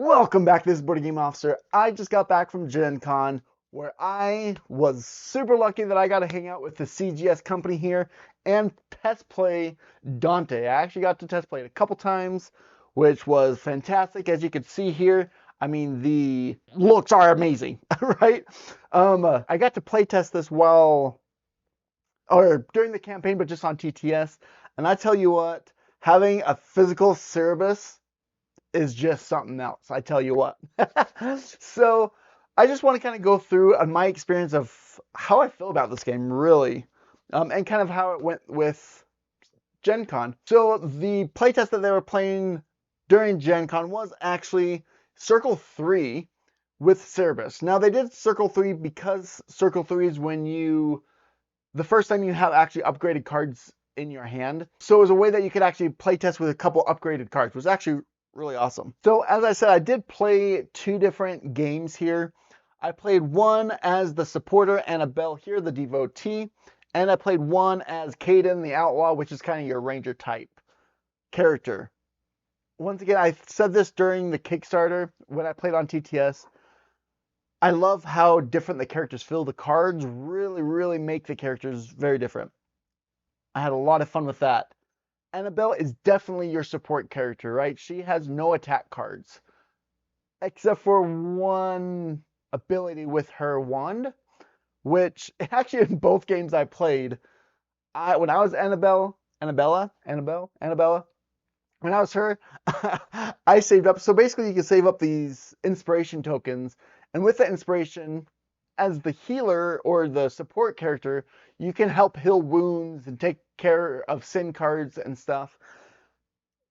Welcome back, this is Board Game Officer. I just got back from Gen Con, where I was super lucky that I got to hang out with the CGS company here and test play Dante. I actually got to test play it a couple times, which was fantastic. As you can see here, I mean, the looks are amazing, right? I got to play test this during the campaign, but just on TTS. And I tell you what, having a physical Cerebus is just something else, I tell you what. So I just want to kind of go through my experience of how I feel about this game, really, and kind of how it went with Gen Con. So the playtest that they were playing during Gen Con was actually Circle 3 with Cerebus. Now, they did Circle 3 because Circle 3 is when the first time you have actually upgraded cards in your hand. So it was a way that you could actually playtest with a couple upgraded cards. It was actually really awesome. So as I said, I did play two different games here. I played one as the supporter, Annabelle here, the devotee, and I played one as Caden, the outlaw, which is kind of your ranger type character. Once again, I said this during the Kickstarter when I played on TTS. I love how different the characters feel. The cards really make the characters very different. I had a lot of fun with that. Annabelle is definitely your support character, right? She has no attack cards, except for one ability with her wand, which actually in both games I played, when I was Annabella, when I was her, I saved up. So basically you can save up these inspiration tokens, and with the inspiration, as the healer or the support character, you can help heal wounds and take care of sin cards and stuff.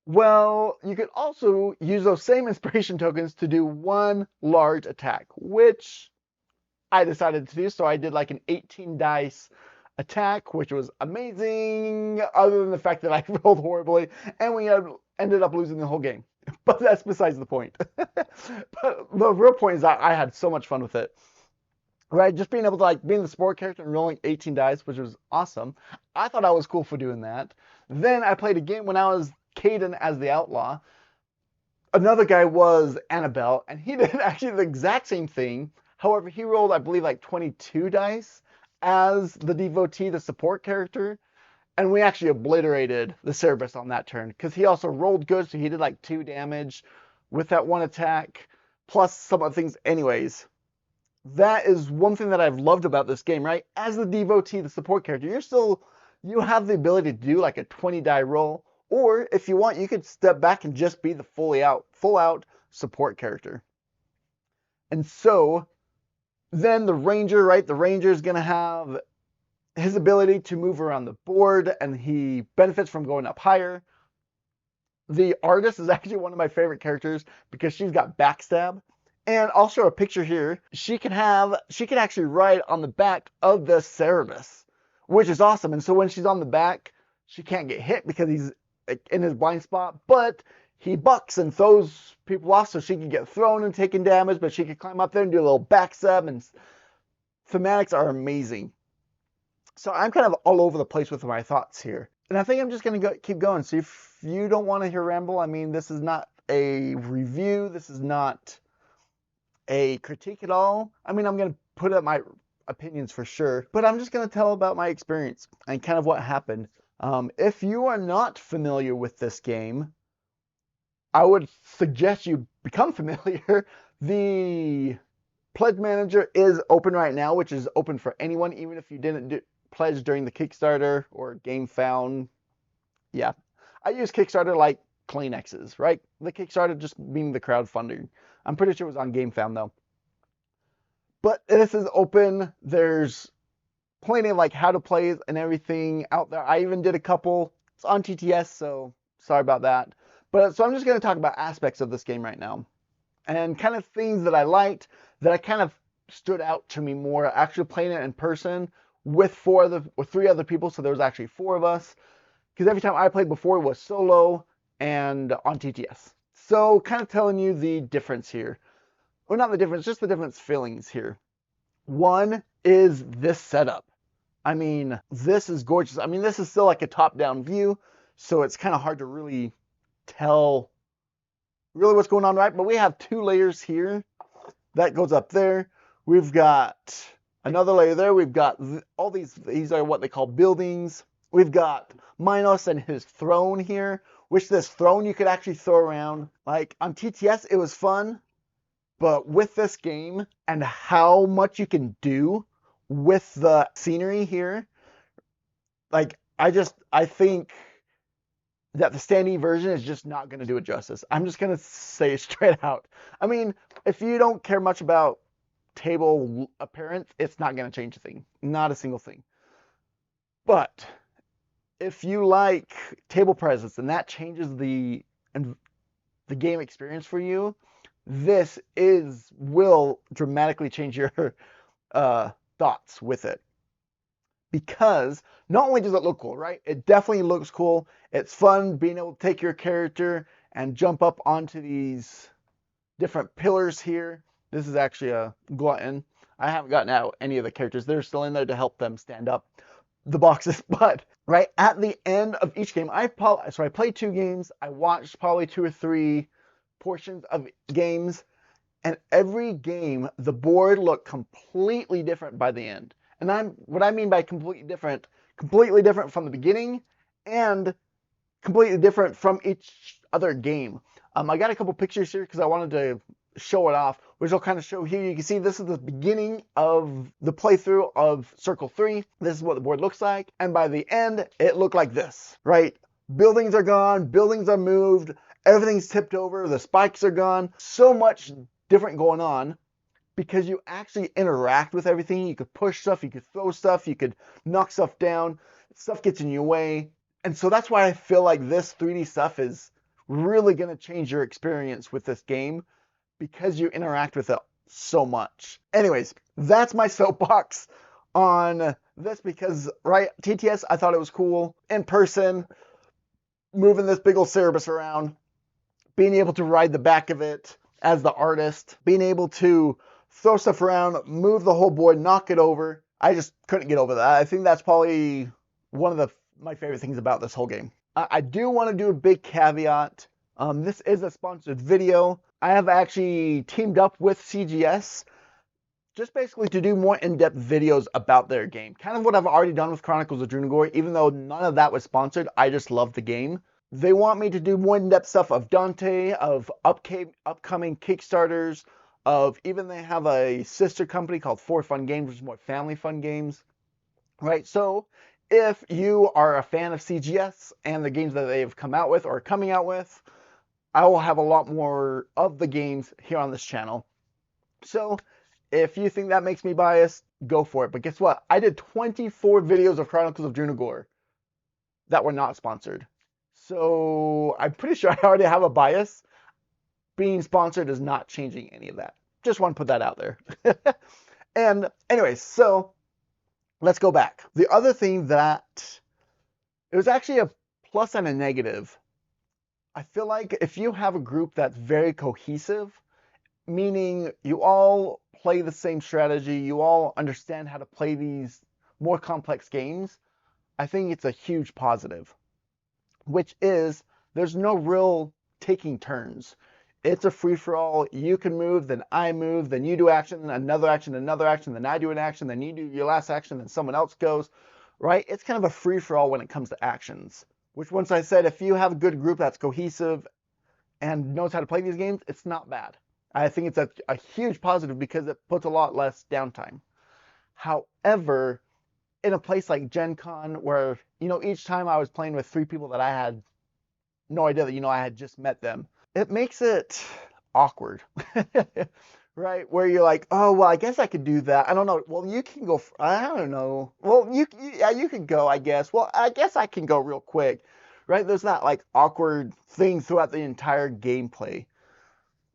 Well, you could also use those same inspiration tokens to do one large attack, which I decided to do. So I did like an 18 dice attack, which was amazing, other than the fact that I rolled horribly and we ended up losing the whole game. But that's besides the point. But the real point is that I had so much fun with it. Right, just being able to being the support character and rolling 18 dice, which was awesome. I thought I was cool for doing that. Then I played a game when I was Caden as the outlaw. Another guy was Annabelle, and he did actually the exact same thing. However, he rolled, I believe, like 22 dice as the devotee, the support character, and we actually obliterated the Cerberus on that turn because he also rolled good, so he did like 2 damage with that one attack, plus some other things. Anyways, that is one thing that I've loved about this game, right? As the devotee, the support character, you have the ability to do like a 20 die roll, or if you want, you could step back and just be the full out support character. And so then the ranger, right? The ranger is going to have his ability to move around the board, and he benefits from going up higher. The artist is actually one of my favorite characters because she's got backstab. And I'll show a picture here. She can actually ride on the back of the Cerebus, which is awesome. And so when she's on the back, she can't get hit because he's in his blind spot, but he bucks and throws people off so she can get thrown and taking damage, but she can climb up there and do a little backstab, and thematics are amazing. So I'm kind of all over the place with my thoughts here. And I think I'm just going to keep going. So if you don't want to hear ramble, I mean, this is not a review. This is not a critique at all. I mean, I'm going to put up my opinions for sure, but I'm just going to tell about my experience and kind of what happened. If you are not familiar with this game, I would suggest you become familiar. The pledge manager is open right now, which is open for anyone, even if you didn't pledge during the Kickstarter or Game Found. Yeah, I use Kickstarter like Kleenexes, right? The Kickstarter just being the crowdfunding. I'm pretty sure it was on Game Found though. But this is open. There's plenty of how to play and everything out there. I even did a couple. It's on TTS, so sorry about that. But so I'm just going to talk about aspects of this game right now and kind of things that I liked that I kind of stood out to me more actually playing it in person with 3 other people. So there was actually 4 of us because every time I played before it was solo and on TTS. So kind of telling you the difference here. Or not the difference, just the different feelings here. One is this setup. I mean, this is gorgeous. I mean, this is still like a top-down view, so it's kind of hard to really tell really what's going on, right? But we have 2 layers here. That goes up there. We've got another layer there. We've got all these are what they call buildings. We've got Minos and his throne here, which this throne you could actually throw around. Like on TTS, it was fun, but with this game and how much you can do with the scenery here, like I think that the standing version is just not going to do it justice. I'm just going to say it straight out. I mean, if you don't care much about table appearance, it's not going to change a thing. Not a single thing. But if you like table presence and that changes the game experience for you, this will dramatically change your thoughts with it. Because not only does it look cool, right? It definitely looks cool. It's fun being able to take your character and jump up onto these different pillars here. This is actually a glutton. I haven't gotten out any of the characters. They're still in there to help them stand up the boxes. But right at the end of each game, I played 2 games. I watched probably 2 or 3 portions of games. And every game, the board looked completely different by the end. And what I mean by completely different from the beginning and completely different from each other game. I got a couple pictures here because I wanted to show it off, which I'll kind of show here. You can see this is the beginning of the playthrough of Circle 3. This is what the board looks like. And by the end, it looked like this, right? Buildings are gone, buildings are moved, everything's tipped over, the spikes are gone. So much different going on because you actually interact with everything. You could push stuff, you could throw stuff, you could knock stuff down, stuff gets in your way. And so that's why I feel like this 3D stuff is really going to change your experience with this game because you interact with it so much. Anyways, that's my soapbox on this because, right, TTS, I thought it was cool. In person, moving this big old Cerebus around, being able to ride the back of it as the artist, being able to throw stuff around, move the whole board, knock it over. I just couldn't get over that. I think that's probably one of my favorite things about this whole game. I do want to do a big caveat. This is a sponsored video. I have actually teamed up with CGS just basically to do more in-depth videos about their game. Kind of what I've already done with Chronicles of Drunagor, even though none of that was sponsored. I just love the game. They want me to do more in-depth stuff of Dante, of upcoming Kickstarters, of even they have a sister company called 4Fun Games, which is more family fun games. Right, so if you are a fan of CGS and the games that they've come out with or coming out with, I will have a lot more of the games here on this channel. So if you think that makes me biased, go for it. But guess what? I did 24 videos of Chronicles of Drunagor that were not sponsored. So I'm pretty sure I already have a bias. Being sponsored is not changing any of that. Just want to put that out there. And anyways, so let's go back. The other thing that it was actually a plus and a negative. I feel like if you have a group that's very cohesive, meaning you all play the same strategy, you all understand how to play these more complex games, I think it's a huge positive. Which is, there's no real taking turns. It's a free-for-all. You can move, then I move, then you do action, then another action, then I do an action, then you do your last action, then someone else goes, right? It's kind of a free-for-all when it comes to actions. Which, once I said, if you have a good group that's cohesive and knows how to play these games, it's not bad. I think it's a huge positive because it puts a lot less downtime. However, in a place like GenCon, where, each time I was playing with 3 people that I had no idea that, I had just met them, it makes it awkward, right? Where you're like, oh, well, I guess I could do that. I don't know. Well, you can go, I don't know. Well, you can go, I guess. Well, I guess I can go real quick, right? There's that like awkward thing throughout the entire gameplay.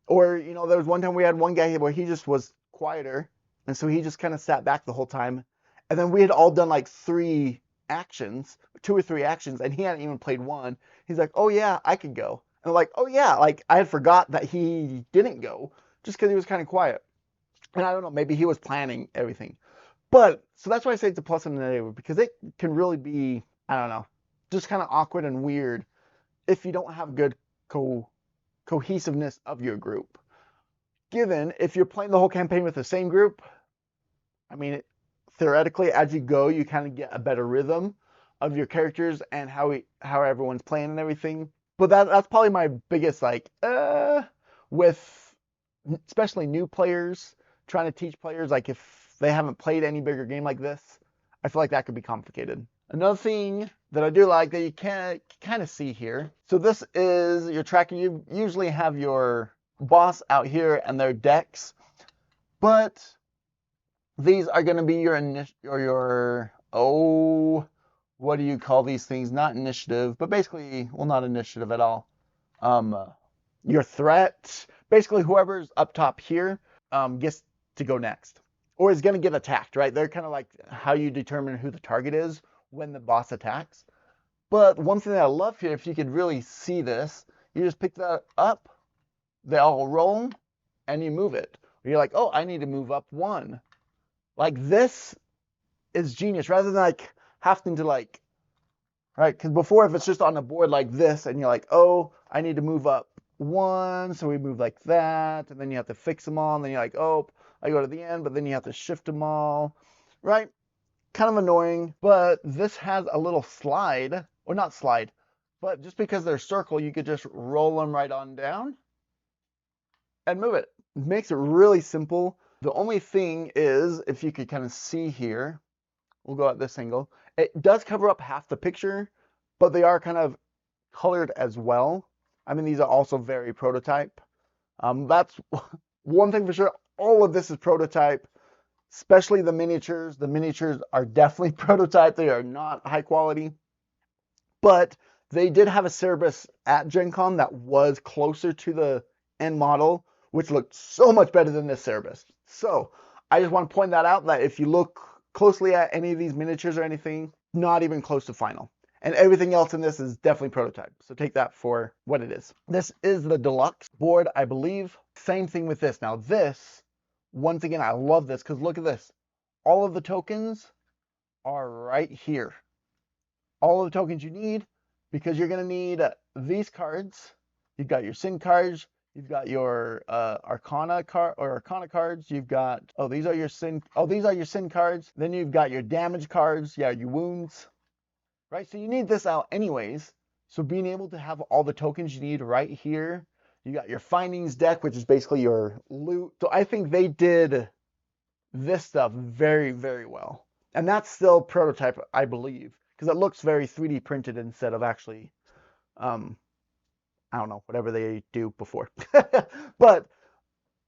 Or, there was one time we had one guy where he just was quieter. And so he just kind of sat back the whole time. And then we had all done like 3 actions, 2 or 3 actions, and he hadn't even played one. He's like, oh yeah, I could go. And I'm like, oh yeah, like I had forgot that he didn't go just because he was kind of quiet. And I don't know, maybe he was planning everything. But, so that's why I say it's a plus and a negative, because it can really be, I don't know, just kind of awkward and weird if you don't have good cohesiveness of your group. Given if you're playing the whole campaign with the same group, I mean, theoretically, as you go, you kind of get a better rhythm of your characters and how everyone's playing and everything. But that's probably my biggest with especially new players trying to teach players, like if they haven't played any bigger game like this, I feel like that could be complicated. Another thing that I do like that you can kind of see here. So this is your tracker. You usually have your boss out here and their decks, but these are going to be your what do you call these things? Not initiative, but basically, well, not initiative at all. Your threat. Basically, whoever's up top here gets to go next, or is going to get attacked. Right? They're kind of like how you determine who the target is when the boss attacks. But one thing that I love here, if you could really see this, you just pick that up, they all roll, and you move it. You're like, oh, I need to move up one. Like, this is genius, rather than like having to like, right? Because before, if it's just on the board like this, and you're like, oh, I need to move up one, so we move like that, and then you have to fix them all, and then you're like, oh, I go to the end, but then you have to shift them all, right? Kind of annoying, but this has a little slide, or not slide, but just because they're circle, you could just roll them right on down and move it. It makes it really simple. The only thing is, if you could kind of see here, we'll go at this angle, it does cover up half the picture, but they are kind of colored as well. I mean, these are also very prototype. That's one thing for sure. All of this is prototype, especially the miniatures. The miniatures are definitely prototype. They are not high quality. But they did have a Cerebus at Gen Con that was closer to the end model, which looked so much better than this Cerebus. So I just want to point that out, that if you look closely at any of these miniatures or anything, not even close to final. And everything else in this is definitely prototype. So take that for what it is. This is the deluxe board, I believe. Same thing with this. Now this, once again, I love this because look at this. All of the tokens are right here. All of the tokens you need, because you're going to need these cards. You've got your Sin cards. You've got your Arcana cards. You've got, these are your Sin cards. Then you've got your damage cards. Yeah, your wounds. Right, so you need this out anyways. So being able to have all the tokens you need right here. You got your findings deck, which is basically your loot. So I think they did this stuff very, very well. And that's still prototype, I believe, because it looks very 3D printed instead of actually, I don't know, whatever they do before. But,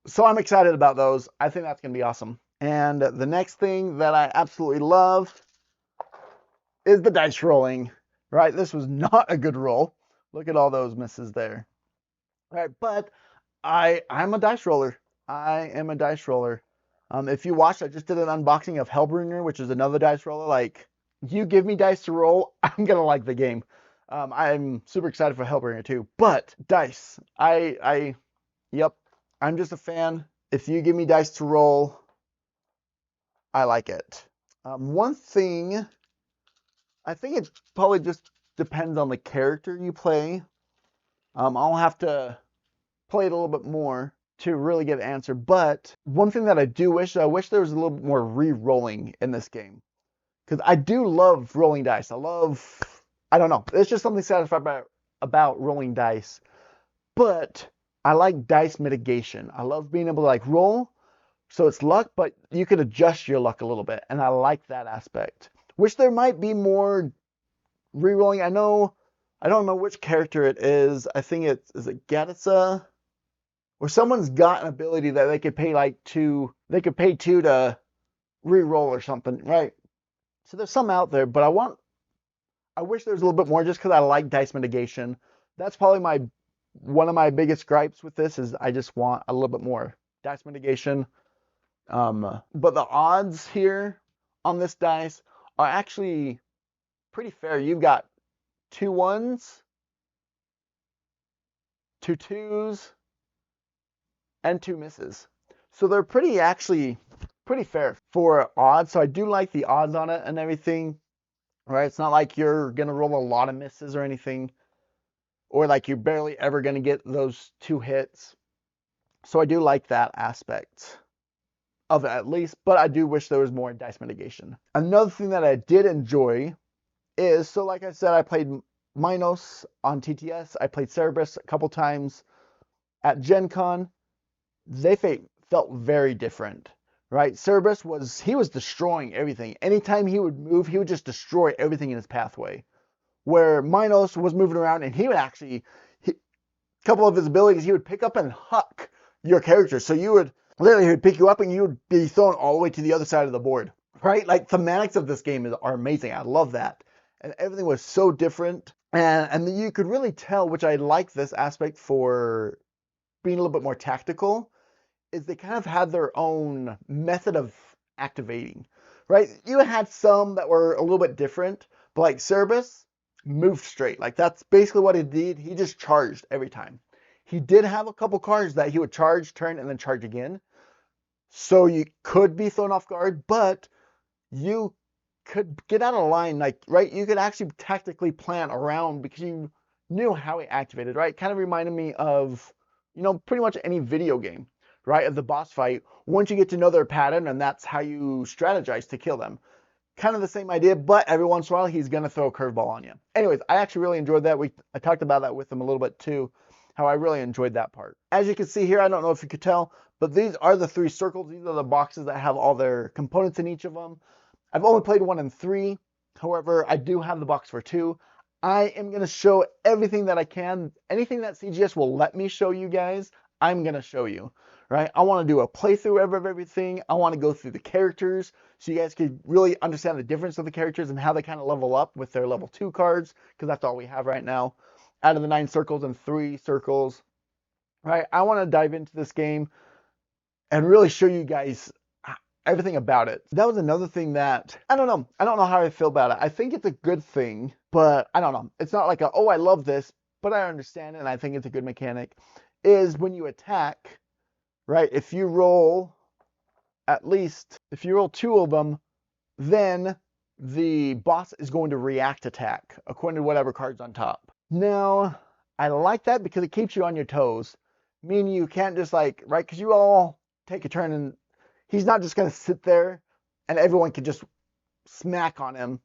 so I'm excited about those. I think that's going to be awesome. And the next thing that I absolutely love is the dice rolling, right? This was not a good roll. Look at all those misses there. Right, but I'm a dice roller. I am a dice roller. If you watched, I just did an unboxing of Hellbringer, which is another dice roller. Like, you give me dice to roll, I'm gonna like the game. I'm super excited for Hellbringer too. But dice, yep, I'm just a fan. If you give me dice to roll, I like it. One thing, I think it probably just depends on the character you play. I'll have to play it a little bit more to really get an answer. But one thing that I wish there was a little bit more re-rolling in this game. Because I do love rolling dice. I don't know. There's just something satisfying about rolling dice. But I like dice mitigation. I love being able to like roll. So it's luck, but you can adjust your luck a little bit. And I like that aspect. Wish there might be more re-rolling. I don't know which character it is. I think is it Gatissa? Or someone's got an ability that they could pay two to re-roll or something, right? So there's some out there, but I wish there was a little bit more just because I like dice mitigation. That's probably one of my biggest gripes with this is I just want a little bit more dice mitigation. But the odds here on this dice are actually pretty fair. You've got 2 1s, 2 2s, and 2 misses. So they're actually pretty fair for odds. So I do like the odds on it and everything. Right? It's not like you're gonna roll a lot of misses or anything. or like you're barely ever going to get those 2 hits. So I do like that aspect of it at least, but I do wish there was more dice mitigation. Another thing that I did enjoy is, so like I said, I played Minos on TTS. I played Cerberus a couple times at GenCon. They felt very different, right? Cerberus was destroying everything. Anytime he would move, he would just destroy everything in his pathway. Where Minos was moving around and he would actually, a couple of his abilities, he would pick up and huck your character. So you would literally, he would pick you up and you would be thrown all the way to the other side of the board, right? Like thematics of this game are amazing. I love that. And everything was so different. And you could really tell, which I like this aspect for being a little bit more tactical, is they kind of had their own method of activating, right? You had some that were a little bit different, but like Cerberus moved straight. Like that's basically what he did. He just charged every time. He did have a couple cards that he would charge, turn, and then charge again. So you could be thrown off guard, but you could get out of line, like, right? You could actually tactically plan around because you knew how he activated, right? Kind of reminded me of, pretty much any video game, right? Of the boss fight. Once you get to know their pattern, and that's how you strategize to kill them. Kind of the same idea, but every once in a while, he's going to throw a curveball on you. Anyways, I actually really enjoyed that. I talked about that with him a little bit too, how I really enjoyed that part. As you can see here, I don't know if you could tell, but these are the 3 circles. These are the boxes that have all their components in each of them. I've only played 1 and 3. However, I do have the box for 2. I am going to show everything that I can. Anything that CGS will let me show you guys, I'm going to show you, right? I want to do a playthrough of everything. I want to go through the characters so you guys can really understand the difference of the characters and how they kind of level up with their level 2 cards, because that's all we have right now. Out of the 9 circles and 3 circles, right? I want to dive into this game and really show you guys everything about it. That was another thing that, I don't know. I don't know how I feel about it. I think it's a good thing, but I don't know. It's not like oh, I love this, but I understand it and I think it's a good mechanic. Is when you attack, right? If you roll 2 of them, then the boss is going to react attack according to whatever card's on top. Now, I like that because it keeps you on your toes, meaning you can't just right? Because you all take a turn and he's not just going to sit there and everyone can just smack on him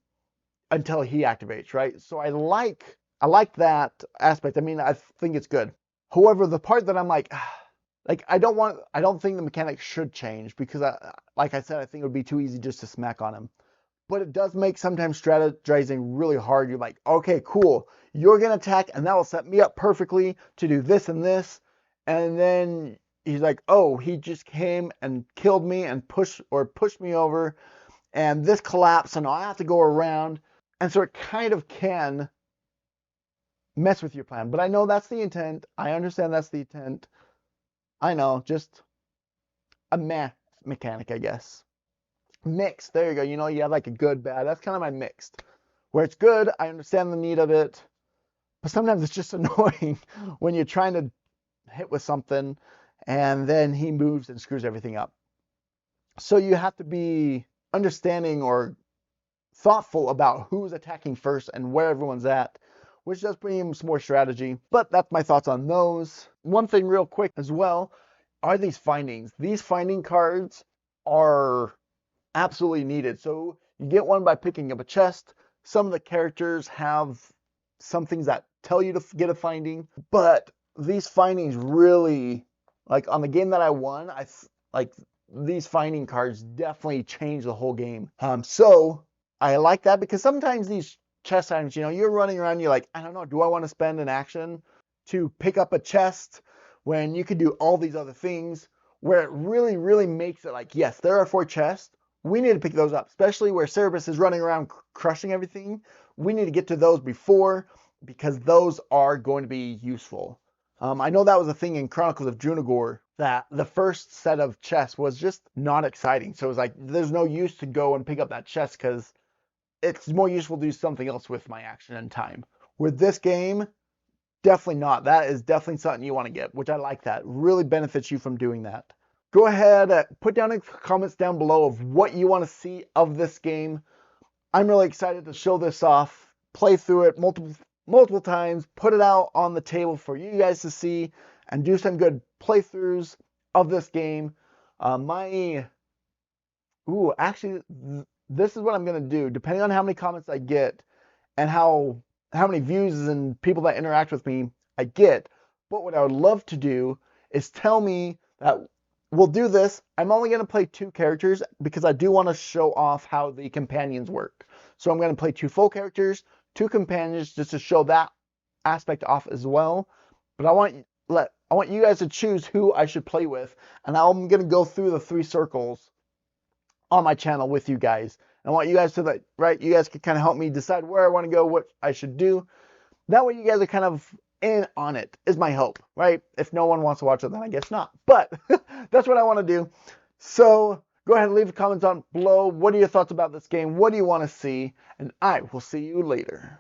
until he activates, right? So I like that aspect. I mean, I think it's good. However, the part that I'm I don't think the mechanics should change because like I said, I think it would be too easy just to smack on him. But it does make sometimes strategizing really hard. You're like, okay, cool. You're going to attack and that will set me up perfectly to do this and this. And then he's like, oh, he just came and killed me and pushed me over, and this collapsed, and I have to go around. And so it kind of can mess with your plan. But I know that's the intent. I understand that's the intent. I know, just a mechanic, I guess. Mixed, there you go. You have like a good, bad. That's kind of my mixed. Where it's good, I understand the need of it. But sometimes it's just annoying when you're trying to hit with something and then he moves and screws everything up. So you have to be understanding or thoughtful about who's attacking first and where everyone's at, which does bring in some more strategy. But that's my thoughts on those. One thing real quick as well are these findings. These finding cards are absolutely needed. So you get one by picking up a chest. Some of the characters have some things that tell you to get a finding, but these findings really, like on the game that I won, these finding cards definitely change the whole game. So I like that because sometimes these chest items, you're running around, you're like, I don't know, do I want to spend an action to pick up a chest when you could do all these other things? Where it really, really makes it like, yes, there are 4 chests. We need to pick those up, especially where Cerberus is running around crushing everything. We need to get to those before, because those are going to be useful. I know that was a thing in Chronicles of Junagor, that the first set of chests was just not exciting. So it was like, there's no use to go and pick up that chest because it's more useful to do something else with my action and time. With this game, definitely not. That is definitely something you want to get, which I like that. Really benefits you from doing that. Go ahead, put down in the comments down below of what you want to see of this game. I'm really excited to show this off, play through it multiple multiple times, put it out on the table for you guys to see, and do some good playthroughs of this game. Actually, this is what I'm gonna do. Depending on how many comments I get and how many views and people that interact with me I get. But what I would love to do is tell me that we'll do this. I'm only gonna play 2 characters because I do want to show off how the companions work. So I'm gonna play 2 full characters, 2 companions, just to show that aspect off as well. But I want you guys to choose who I should play with, and I'm gonna go through the 3 circles on my channel with you guys. I want you guys to that, right? You guys can kind of help me decide where I want to go, what I should do. That way you guys are kind of in on it, is my hope, right? If no one wants to watch it, then I guess not. But that's what I want to do. So go ahead and leave the comments on below. What are your thoughts about this game? What do you want to see? And I will see you later.